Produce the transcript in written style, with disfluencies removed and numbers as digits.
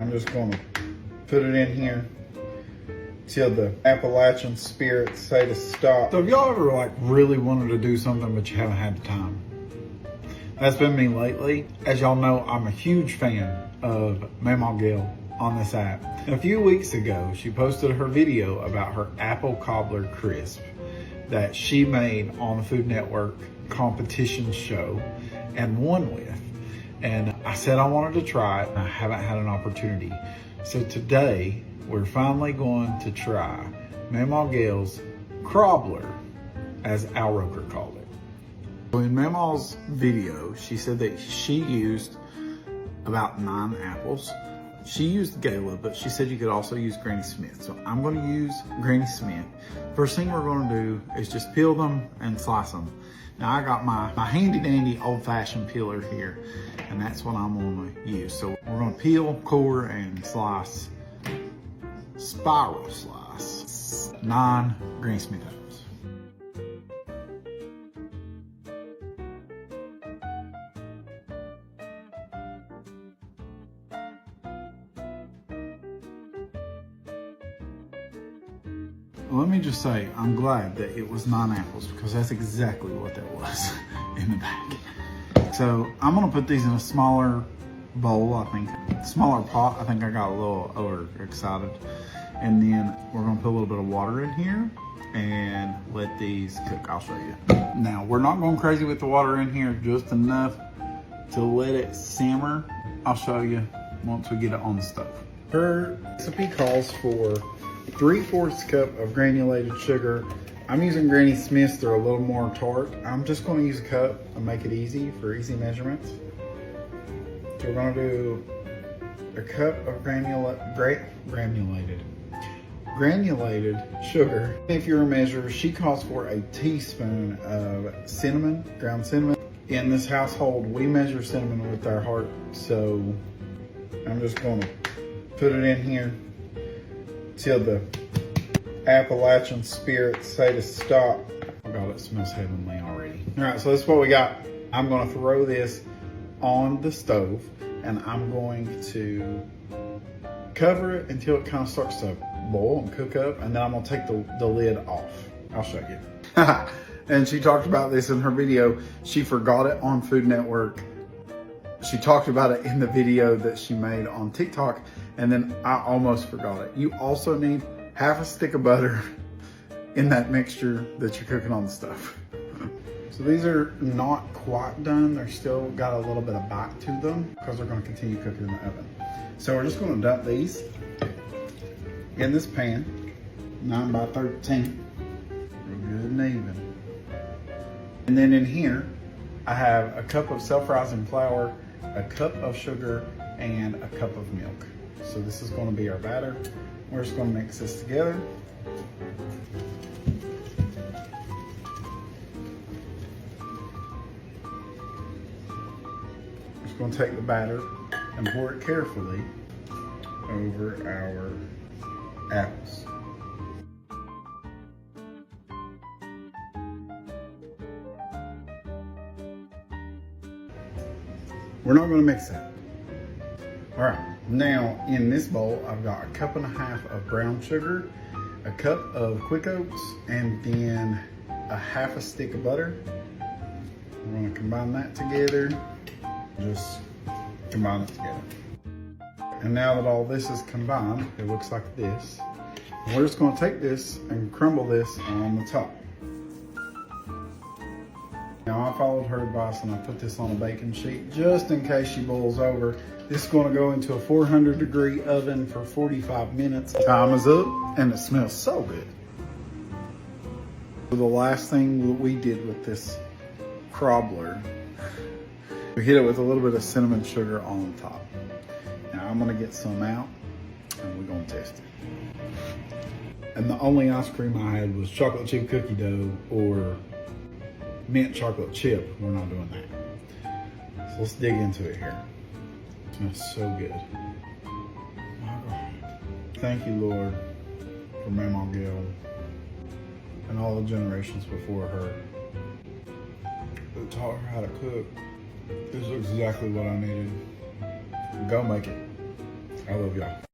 I'm just gonna put it in here till the Appalachian spirits say to stop. So if y'all ever like really wanted to do something but you haven't had the time, that's been me lately. As y'all know, I'm a huge fan of Mama Gail on this app. And a few weeks ago, she posted her video about her apple cobbler crisp that she made on the Food Network competition show and won with. And I said I wanted to try it, and I haven't had an opportunity. So today, we're finally going to try Mama Gail's Crobbler, as Al Roker called it. So in Mama's video, she said that she used about 9 apples. She used Gail, but she said you could also use Granny Smith. So I'm gonna use Granny Smith. First thing we're gonna do is just peel them and slice them. Now I got my handy dandy old fashioned peeler here, and that's what I'm gonna use. So we're gonna peel, core, and slice, spiral slice, 9 Granny Smith apples. Let me just say, I'm glad that it was 9 apples, because that's exactly what that was in the bag. So I'm gonna put these in a smaller bowl, I think. Smaller pot, I think I got a little overexcited. And then we're gonna put a little bit of water in here and let these cook. I'll show you. Now, we're not going crazy with the water in here, just enough to let it simmer. I'll show you once we get it on the stove. Her recipe calls for 3/4 cup of granulated sugar. I'm using Granny Smith's, they're a little more tart. I'm just gonna use a cup and make it easy for easy measurements. So we're gonna do a cup of granulated sugar. If you're a measurer, she calls for a teaspoon of cinnamon, ground cinnamon. In this household, we measure cinnamon with our heart, so I'm just gonna put it in here till the Appalachian spirits say to stop. Oh God, it smells heavenly already. All right, so this is what we got. I'm gonna throw this on the stove, and I'm going to cover it until it kind of starts to boil and cook up, and then I'm gonna take the lid off. I'll show you. And she talked about this in her video. She forgot it on Food Network. She talked about it in the video that she made on TikTok, and then I almost forgot it. You also need half a stick of butter in that mixture that you're cooking on the stove. So these are not quite done. They're still got a little bit of bite to them because they're gonna continue cooking in the oven. So we're just gonna dump these in this pan, 9 by 13, real good and even. And then in here, I have a cup of self-rising flour, a cup of sugar, and a cup of milk. So this is gonna be our batter. We're just gonna mix this together. Just gonna take the batter and pour it carefully over our apples. We're not gonna mix that. All right, now in this bowl, I've got a cup and a half of brown sugar, a cup of quick oats, and then a half a stick of butter. We're gonna combine that together. Just combine it together. And now that all this is combined, it looks like this. And we're just gonna take this and crumble this on the top. Now I followed her advice and I put this on a baking sheet just in case she boils over. This is gonna go into a 400-degree oven for 45 minutes. Time is up and it smells so good. So the last thing we did with this Crobbler, we hit it with a little bit of cinnamon sugar on the top. Now I'm gonna get some out and we're gonna test it. And the only ice cream I had was chocolate chip cookie dough or mint chocolate chip. We're not doing that. So let's dig into it here. It smells so good. My God. Thank you, Lord, for Mama Gail and all the generations before her that taught her how to cook. This is exactly what I needed. Go make it. I love y'all.